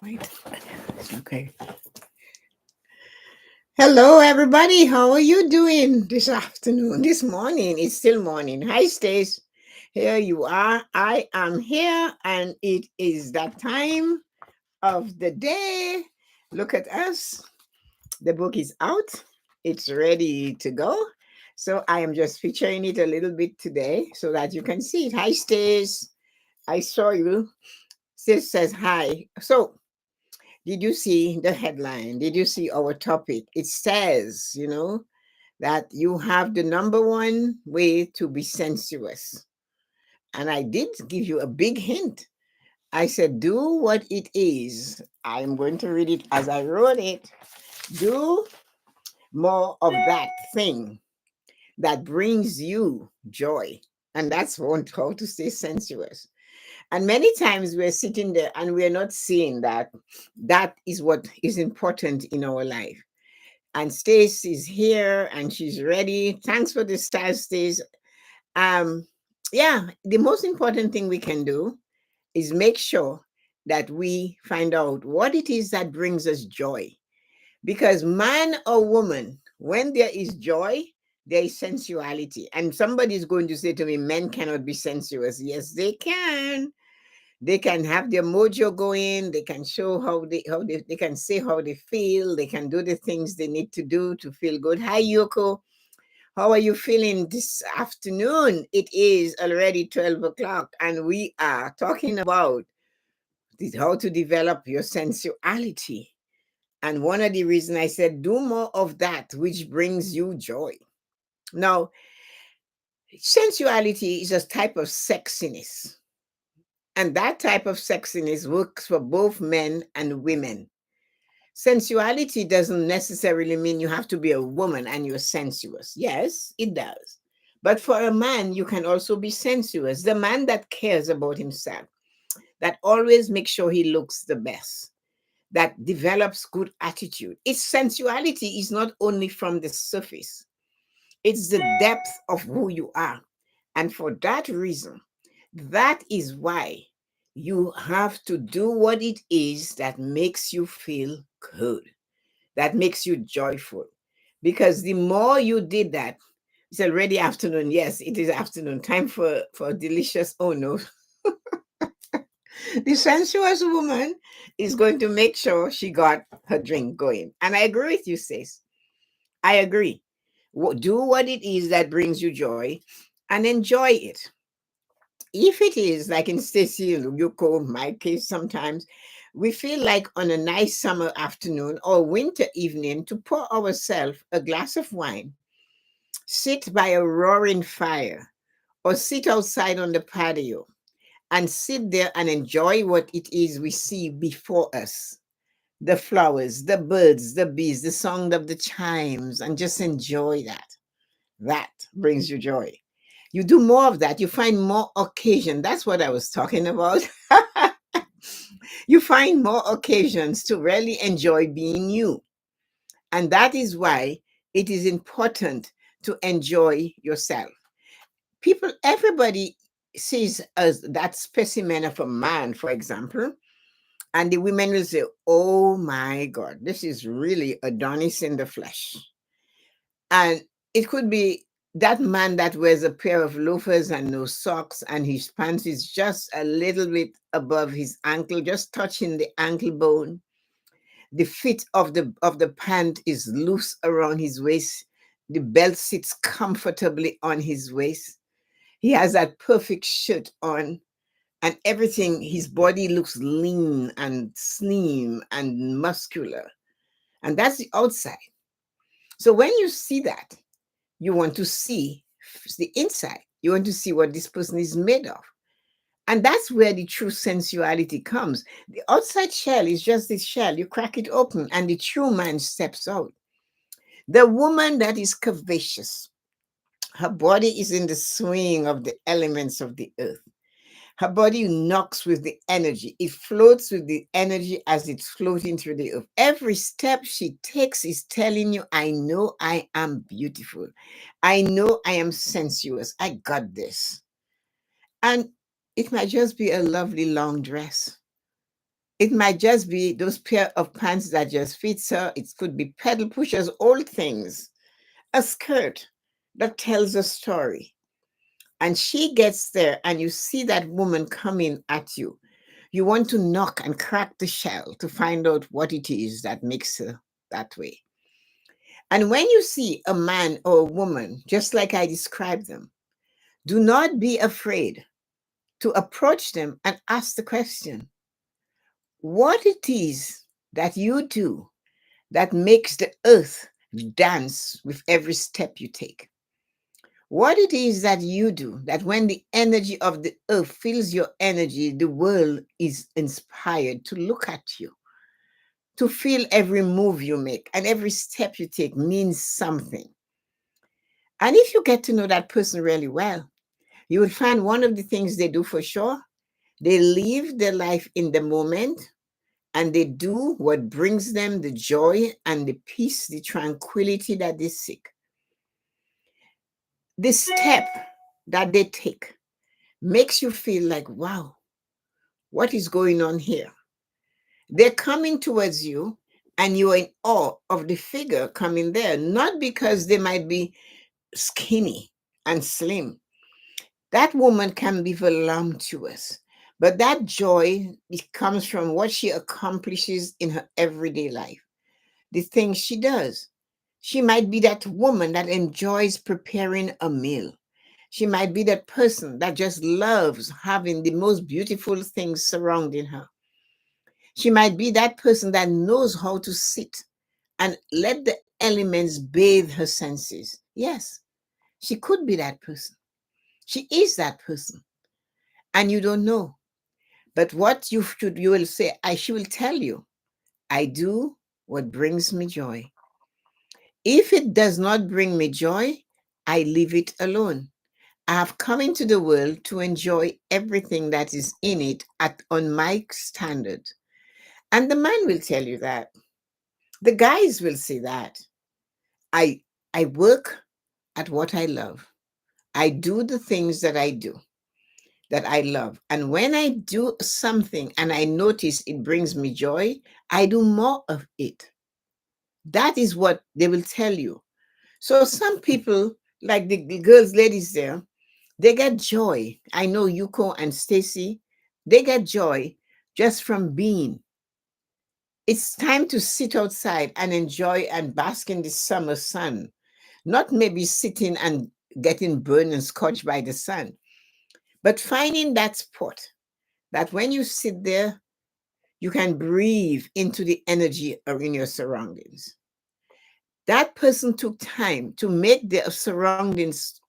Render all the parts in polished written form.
Wait. Okay. Hello, everybody. How are you doing this afternoon? This morning. It's still morning. Hi, Stace. Here you are. I am here, and it is that time of the day. Look at us. The book is out. It's ready to go. So I am just featuring it a little bit today so that you can see it. Hi, Stace. I saw you. Stace says hi. So did you see the headline? Did you see our topic? It says, that you have the number one way to be sensuous. And I did give you a big hint. I said, do what it is. I'm going to read it as I wrote it. Do more of that thing that brings you joy. And that's how to stay sensuous. And many times we're sitting there and we're not seeing that that is what is important in our life. And Stace is here and she's ready. Thanks for the star, Stace. Um, yeah, the most important thing we can do is make sure that we find out what it is that brings us joy. Because man or woman, when there is joy, there is sensuality. And somebody is going to say to me, men cannot be sensuous. Yes, they can. They can have their mojo going. They can show they can say how they feel. They can do the things they need to do to feel good. Hi, Yoko. How are you feeling this afternoon? It is already 12 o'clock, and we are talking about how to develop your sensuality. And one of the reasons I said, do more of that which brings you joy. Now, sensuality is a type of sexiness, and that type of sexiness works for both men and women. Sensuality doesn't necessarily mean you have to be a woman and you're sensuous. Yes, it does. But for a man, you can also be sensuous. The man that cares about himself, that always makes sure he looks the best, that develops good attitude. Its sensuality is not only from the surface, it's the depth of who you are. And for that reason, that is why you have to do what it is that makes you feel good, that makes you joyful. Because the more you did that, it's already afternoon. Yes, it is afternoon. Time for a delicious, oh no. The sensuous woman is going to make sure she got her drink going. And I agree with you, sis. I agree. Do what it is that brings you joy and enjoy it. If it is like in Stacy, Yuko, my case, sometimes we feel like on a nice summer afternoon or winter evening to pour ourselves a glass of wine, sit by a roaring fire, or sit outside on the patio and sit there and enjoy what it is we see before us, the flowers, the birds, the bees, the sound of the chimes, and just enjoy that. That brings you joy. You do more of that, you find more occasion. That's what I was talking about. You find more occasions to really enjoy being you. And that is why it is important to enjoy yourself. Everybody sees as that specimen of a man, for example, and the women will say, oh my God, this is really Adonis in the flesh. And it could be that man that wears a pair of loafers and no socks, and his pants is just a little bit above his ankle, just touching the ankle bone. The fit of the pant is loose around his waist. The belt sits comfortably on his waist. He has that perfect shirt on, and everything, his body looks lean and slim and muscular. And that's the outside. So when you see that, you want to see the inside. You want to see what this person is made of. And that's where the true sensuality comes. The outside shell is just this shell. You crack it open and the true man steps out. The woman that is curvaceous, her body is in the swing of the elements of the earth. Her body knocks with the energy. It floats with the energy as it's floating through the earth. Every step she takes is telling you, I know I am beautiful. I know I am sensuous. I got this. And it might just be a lovely long dress. It might just be those pair of pants that just fits her. It could be pedal pushers, old things, a skirt that tells a story. And she gets there, and you see that woman coming at you. You want to knock and crack the shell to find out what it is that makes her that way. And when you see a man or a woman, just like I described them, do not be afraid to approach them and ask the question what it is that you do that makes the earth dance with every step you take. What it is that you do that when the energy of the earth fills your energy, the world is inspired to look at you, to feel every move you make and every step you take means something. And if you get to know that person really well, you will find one of the things they do for sure. They live their life in the moment and they do what brings them the joy and the peace, the tranquility that they seek. The step that they take makes you feel like, wow, what is going on here? They're coming towards you and you're in awe of the figure coming there, not because they might be skinny and slim. That woman can be voluptuous, but that joy it comes from what she accomplishes in her everyday life, the things she does. She might be that woman that enjoys preparing a meal. She might be that person that just loves having the most beautiful things surrounding her. She might be that person that knows how to sit and let the elements bathe her senses. Yes, she could be that person. She is that person. And you don't know. But what you will say, she will tell you, I do what brings me joy. If it does not bring me joy, I leave it alone. I have come into the world to enjoy everything that is in it on my standard. And the man will tell you that. The guys will say that. I I work at what I love. I do the things that I do that I love. And when I do something and I notice it brings me joy, I do more of it. That is what they will tell you. So some people, like the girls, ladies there, they get joy. I know Yuko and Stacy, they get joy just from being. It's time to sit outside and enjoy and bask in the summer sun, not maybe sitting and getting burned and scorched by the sun, but finding that spot that when you sit there, you can breathe into the energy in your surroundings. That person took time to make their surroundings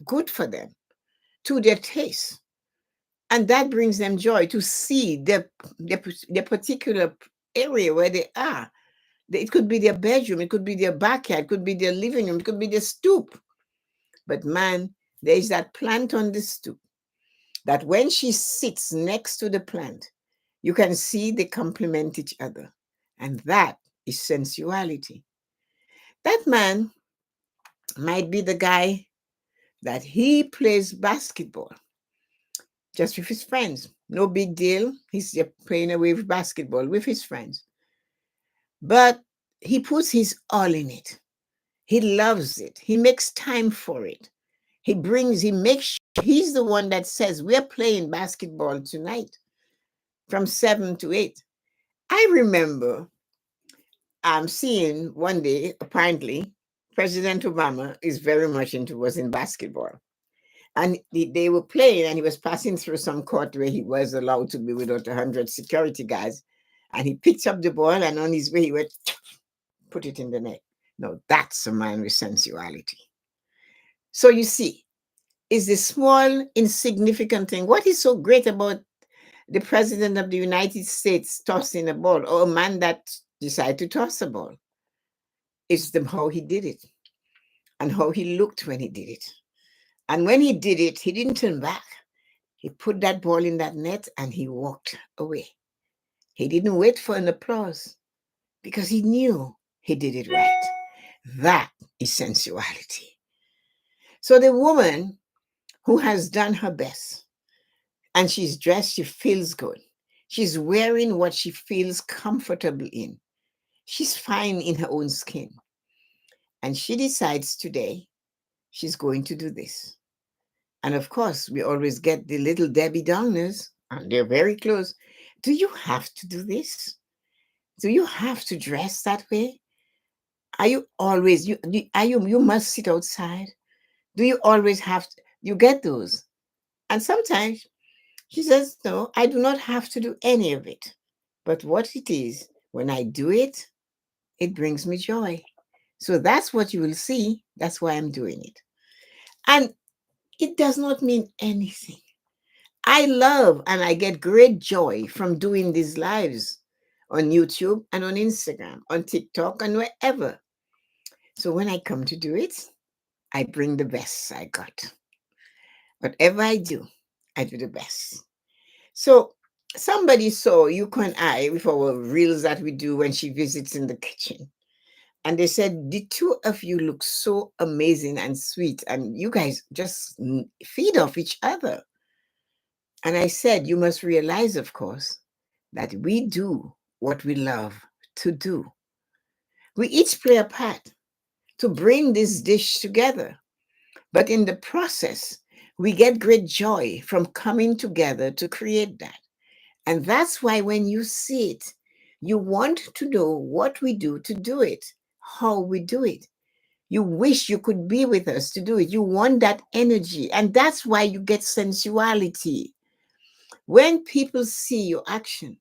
good for them, to their taste. And that brings them joy to see their particular area where they are. It could be their bedroom, it could be their backyard, it could be their living room, it could be their stoop. But man, there is that plant on the stoop that when she sits next to the plant, you can see they complement each other. And that is sensuality. That man might be the guy that he plays basketball just with his friends. No big deal. He's just playing away with basketball with his friends. But he puts his all in it. He loves it. He makes time for it. He makes sure he's the one that says, we're playing basketball tonight from 7 to 8. I remember seeing one day, apparently, President Obama is very much was in basketball. And they were playing, and he was passing through some court where he was allowed to be without 100 security guards. And he picked up the ball, and on his way, he went, put it in the net. No, that's a man with sensuality. So you see, it's the small, insignificant thing. What is so great about the president of the United States tossing a ball, or a man that decided to toss a ball? It's how he did it and how he looked when he did it. And when he did it, he didn't turn back. He put that ball in that net and he walked away. He didn't wait for an applause because he knew he did it right. That is sensuality. So the woman who has done her best and she's dressed, she feels good. She's wearing what she feels comfortable in. She's fine in her own skin. And she decides today she's going to do this. And of course, we always get the little Debbie Downers, and they're very close. Do you have to do this? Do you have to dress that way? Are you always you must sit outside? Do you always have to, you get those? And sometimes she says, no, I do not have to do any of it. But what it is, when I do it, it brings me joy. So that's what you will see. That's why I'm doing it. And it does not mean anything. I love and I get great joy from doing these lives on YouTube and on Instagram, on TikTok, and wherever. So when I come to do it, I bring the best I got. Whatever I do the best. So somebody saw you and I with our reels that we do when she visits in the kitchen. And they said, the two of you look so amazing and sweet, and you guys just feed off each other. And I said, you must realize, of course, that we do what we love to do. We each play a part to bring this dish together. But in the process, we get great joy from coming together to create that. And that's why when you see it, you want to know what we do to do it, how we do it. You wish you could be with us to do it. You want that energy. And that's why you get sensuality. When people see your action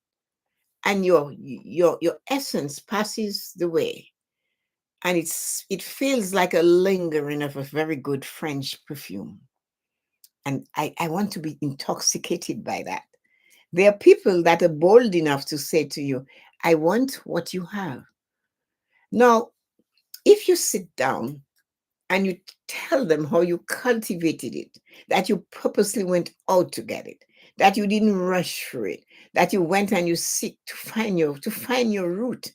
and your essence passes the way, and it feels like a lingering of a very good French perfume. And I want to be intoxicated by that. There are people that are bold enough to say to you, I want what you have. Now, if you sit down and you tell them how you cultivated it, that you purposely went out to get it, that you didn't rush for it, that you went and you seek to find your root,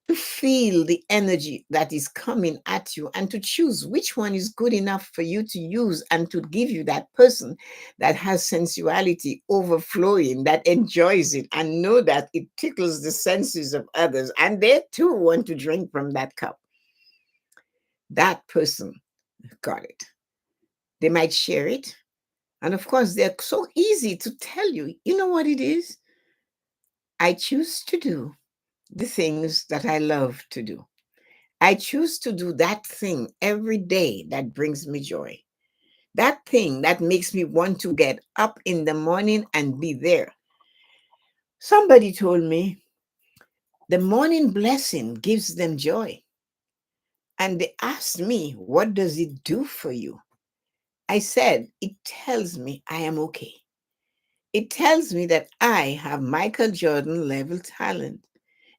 to feel the energy that is coming at you and to choose which one is good enough for you to use and to give you that person that has sensuality overflowing, that enjoys it and know that it tickles the senses of others and they too want to drink from that cup. That person got it. They might share it. And of course, they're so easy to tell you, you know what it is? I choose to do the things that I love to do. I choose to do that thing every day that brings me joy. That thing that makes me want to get up in the morning and be there. Somebody told me the morning blessing gives them joy. And they asked me, what does it do for you? I said, it tells me I am okay. It tells me that I have Michael Jordan level talent.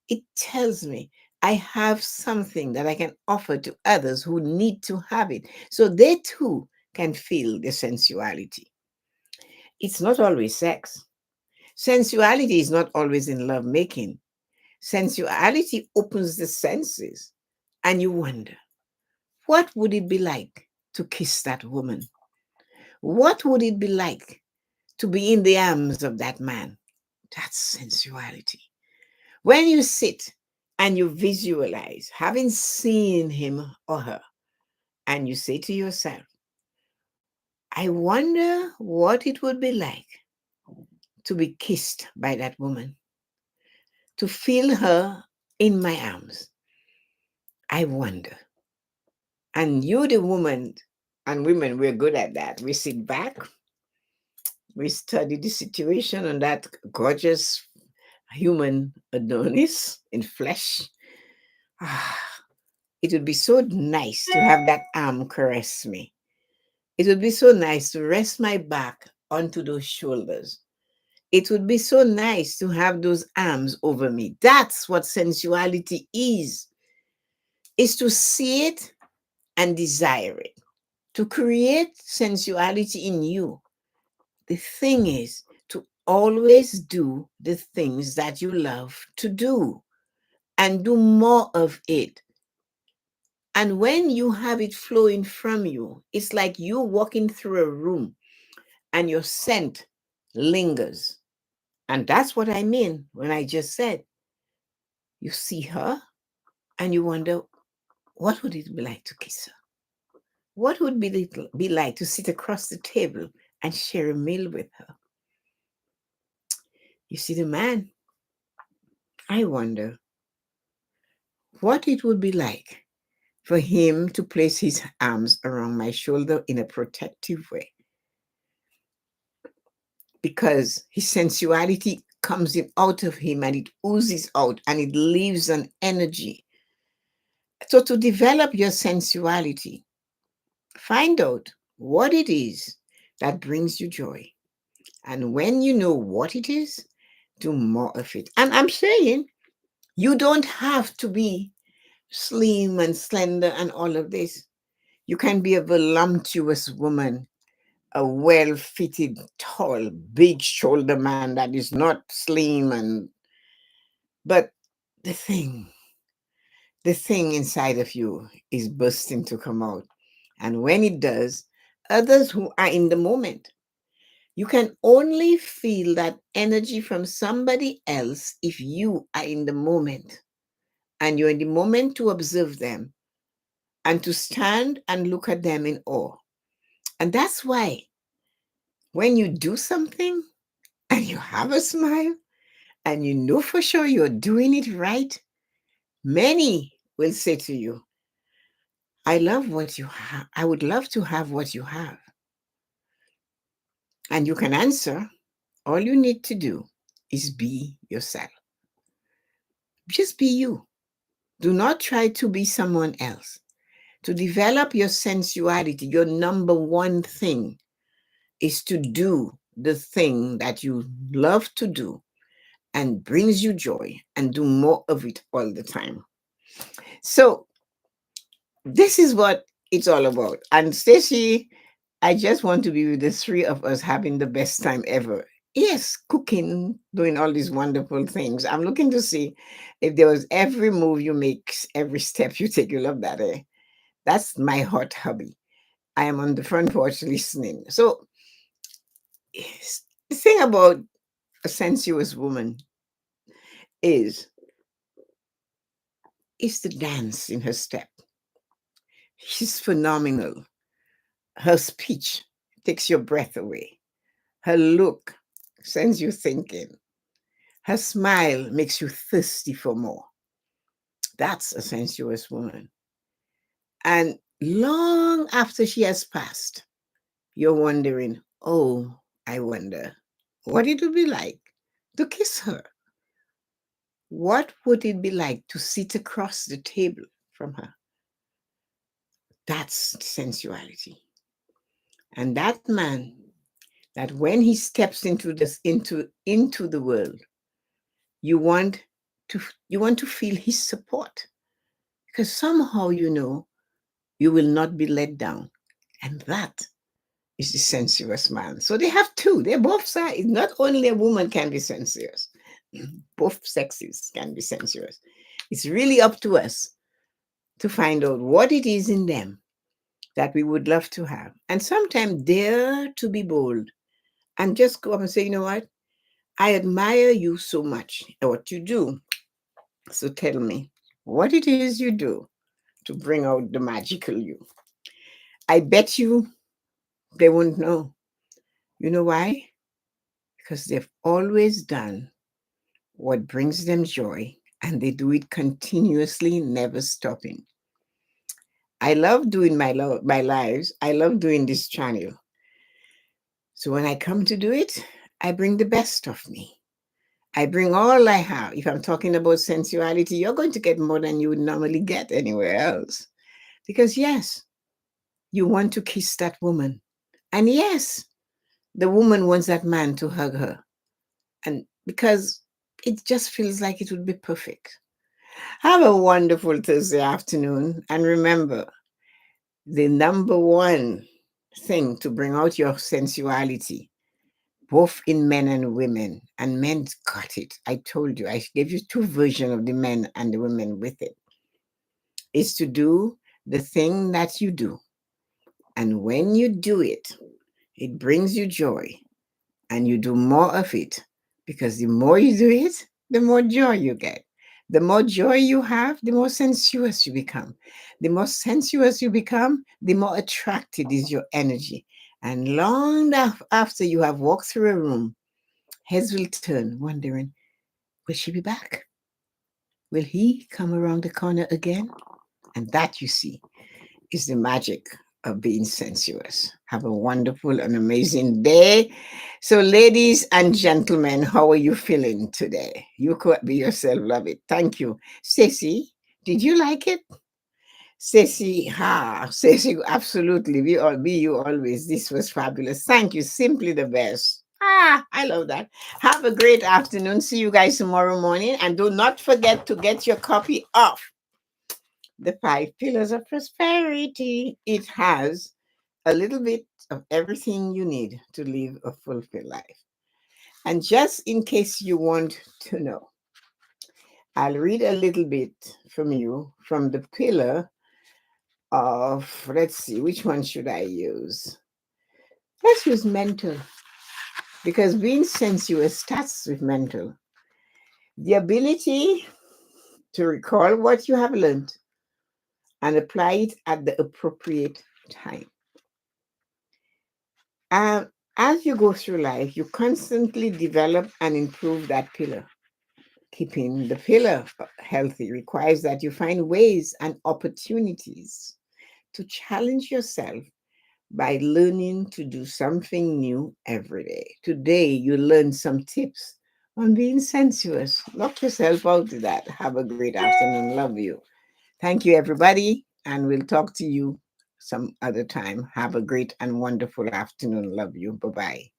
It tells me I have something that I can offer to others who need to have it so they too can feel the sensuality. It's not always sex. Sensuality is not always in love making. Sensuality opens the senses, and you wonder, what would it be like to kiss that woman? What would it be like to be in the arms of that man? That's sensuality. When you sit and you visualize having seen him or her, and you say to yourself, I wonder what it would be like to be kissed by that woman, to feel her in my arms. I wonder. And you, the woman, and women, we're good at that. We sit back, we study the situation on that gorgeous human Adonis in flesh. Ah, it would be so nice to have that arm caress me. It would be so nice to rest my back onto those shoulders. It would be so nice to have those arms over me. That's what sensuality is to see it and desire it, to create sensuality in you. The thing is to always do the things that you love to do and do more of it. And when you have it flowing from you, it's like you walking through a room and your scent lingers And that's what I mean when I just said, you see her and you wonder, what would it be like to kiss her? What would be like to sit across the table and share a meal with her? You see, the man, I wonder what it would be like for him to place his arms around my shoulder in a protective way, because his sensuality comes in out of him and it oozes out and it leaves an energy. So, to develop your sensuality, find out what it is that brings you joy. And when you know what it is, do more of it. And I'm saying you don't have to be slim and slender and all of this. You can be a voluptuous woman, a well fitted, tall, big shoulder man that is not slim and but the thing, the thing inside of you is bursting to come out. And when it does, others who are in the moment, you can only feel that energy from somebody else if you are in the moment and you're in the moment to observe them and to stand and look at them in awe. And that's why when you do something and you have a smile and you know for sure you're doing it right, many will say to you, I love what you have. I would love to have what you have. And you can answer, all you need to do is be yourself. Just be you. Do not try to be someone else. To develop your sensuality, your number one thing is to do the thing that you love to do and brings you joy and do more of it all the time. So, this is what it's all about. And Stacey, I just want to be with the three of us having the best time ever. Yes, cooking, doing all these wonderful things. I'm looking to see if there was every move you make, every step you take. You love that, eh? That's my hot hobby. I am on the front porch listening. So, yes, the thing about a sensuous woman is is the dance in her step. She's phenomenal. Her speech takes your breath away. Her look sends you thinking. Her smile makes you thirsty for more. That's a sensuous woman. And long after she has passed, you're wondering, oh, I wonder what it would be like to kiss her. What would it be like to sit across the table from her? That's sensuality. And that man, that when he steps into the world, you want you want to feel his support, because somehow you know you will not be let down. And that is the sensuous man. So they have two. They're both sides. Not only a woman can be sensuous, both sexes can be sensuous. It's really up to us to find out what it is in them that we would love to have. And sometimes dare to be bold and just go up and say, you know what? I admire you so much and what you do. So tell me what it is you do to bring out the magical you. I bet you they won't know. You know why? Because they've always done what brings them joy and they do it continuously, never stopping. I love doing my lives. I love doing this channel. So when I come to do it, I bring the best of me. I bring all I have. If I'm talking about sensuality, you're going to get more than you would normally get anywhere else. Because yes, you want to kiss that woman. And yes, the woman wants that man to hug her. And because it just feels like it would be perfect. Have a wonderful Thursday afternoon. And remember, the number one thing to bring out your sensuality, both in men and women, and men got it. I told you, I gave you two versions of the men and the women with it, is to do the thing that you do. And when you do it, it brings you joy and you do more of it because the more you do it, the more joy you get. The more joy you have, the more sensuous you become. The more sensuous you become, the more attracted is your energy. And long after you have walked through a room, heads will turn, wondering, will she be back? Will he come around the corner again? And that, you see, is the magic of being sensuous. Have a wonderful and amazing day. So, ladies and gentlemen, how are you feeling today? You could be yourself, love it. Thank you. Ceci, did you like it? Ceci, Ceci, absolutely. We all be you always. This was fabulous. Thank you. Simply the best. I love that. Have a great afternoon. See you guys tomorrow morning. And do not forget to get your copy of The Five Pillars of Prosperity. It has a little bit of everything you need to live a fulfilled life. And just in case you want to know, I'll read a little bit from you from the pillar of, let's see, which one should I use? Let's use mental, because being sensuous starts with mental. The ability to recall what you have learned and apply it at the appropriate time. As you go through life, you constantly develop and improve that pillar. Keeping the pillar healthy requires that you find ways and opportunities to challenge yourself by learning to do something new every day. Today, you learn some tips on being sensuous. Knock yourself out to that. Have a great afternoon. Love you. Thank you, everybody. And we'll talk to you some other time. Have a great and wonderful afternoon. Love you. Bye bye.